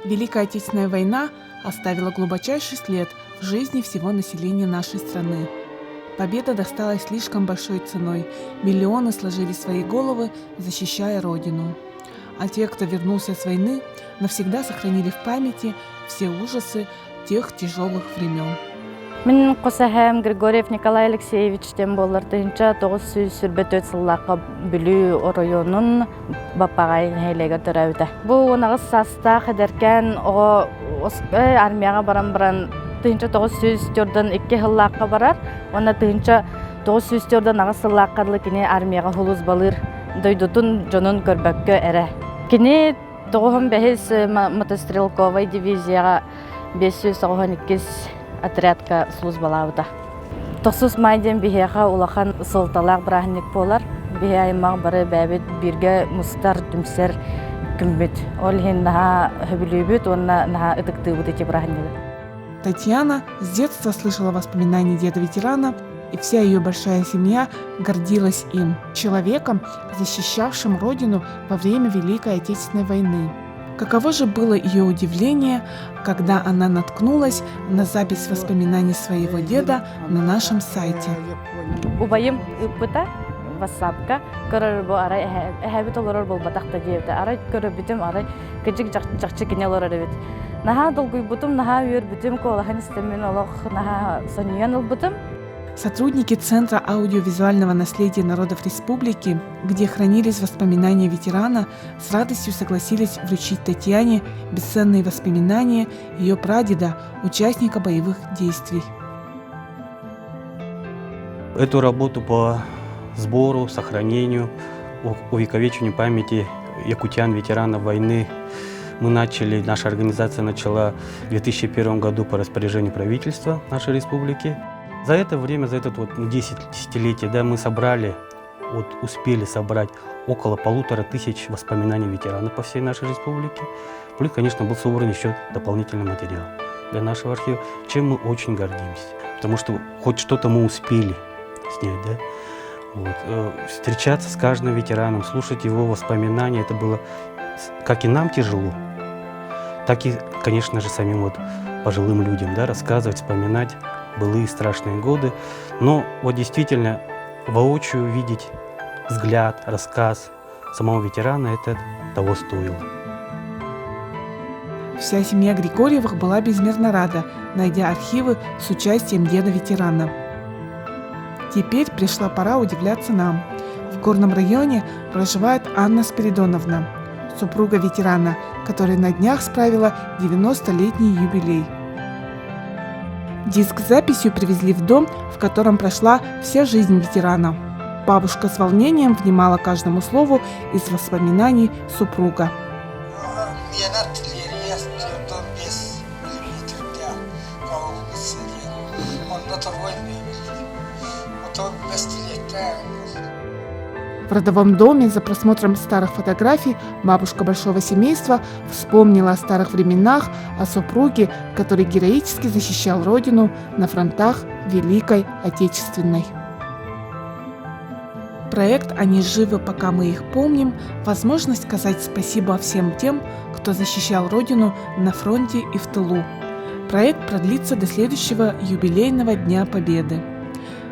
Великая Отечественная война оставила глубочайший след в жизни всего населения нашей страны. Победа досталась слишком большой ценой, миллионы сложили свои головы, защищая Родину. А те, кто вернулся с войны, навсегда сохранили в памяти все ужасы тех тяжелых времен. Мен Косахем Григорьев Николай Алексеевич тем болар тыгынча 944 сыллакка бүлүү районун баппагай хейлеге төрөбүтэ. Бу нагыс саста хедеркен о армияга баран тыгынча 904 2 сыллакка барар. Онда тыгынча 904 нагыс сыллаккарлы кини армияга хулус балыр дойдутун жонун көрбөккө эре. Кини 95 мотострелковый дивизияга 592 отрядка службалабыта. Тосус майден бихеха улахан сылталак брахник болар. Бихе аймак бары бәбит бирге мустар дүмсер күмбит. Ол хин наха хөбүлүбүт, онна наха ытыктыбыт эти брахнигы. Татьяна с детства слышала воспоминания деда-ветерана, и вся ее большая семья гордилась им, человеком, защищавшим Родину во время Великой Отечественной войны. Каково же было ее удивление, когда она наткнулась на запись воспоминаний своего деда на нашем сайте. Убайым ыппыта васапка көрөрбү арай хэбит олорор болбатакта диэбите арай көрөбүтүм арай кыжык жакчы кинелор эбит. Наха долгуйбутум наха үйөрбүтүм колахан истемен олох наха соньян олбутум. Сотрудники Центра аудиовизуального наследия народов республики, где хранились воспоминания ветерана, с радостью согласились вручить Татьяне бесценные воспоминания ее прадеда, участника боевых действий. Эту работу по сбору, сохранению, увековечению памяти якутян, ветеранов войны наша организация начала в 2001 году по распоряжению правительства нашей республики. За это время, за это 10 десятилетий, мы успели собрать около 1500 воспоминаний ветеранов по всей нашей республике. Плюс, конечно, был собран еще дополнительный материал для нашего архива, чем мы очень гордимся. Потому что хоть что-то мы успели снять, встречаться с каждым ветераном, слушать его воспоминания, это было как и нам тяжело, так и, конечно же, самим пожилым людям, рассказывать, вспоминать былые страшные годы. Но действительно воочию видеть взгляд, рассказ самого ветерана, это того стоило. Вся семья Григорьевых была безмерно рада, найдя архивы с участием деда-ветерана. Теперь пришла пора удивляться нам. В горном районе проживает Анна Спиридоновна, супруга ветерана, которая на днях справила 90-летний юбилей. Диск с записью привезли в дом, в котором прошла вся жизнь ветерана. Бабушка с волнением внимала каждому слову из воспоминаний супруга. В родовом доме за просмотром старых фотографий бабушка большого семейства вспомнила о старых временах, о супруге, который героически защищал Родину на фронтах Великой Отечественной. Проект «Они живы, пока мы их помним» – возможность сказать спасибо всем тем, кто защищал Родину на фронте и в тылу. Проект продлится до следующего юбилейного Дня Победы.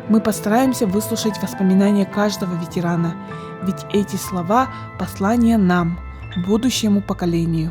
Мы постараемся выслушать воспоминания каждого ветерана, ведь эти слова – послание нам, будущему поколению.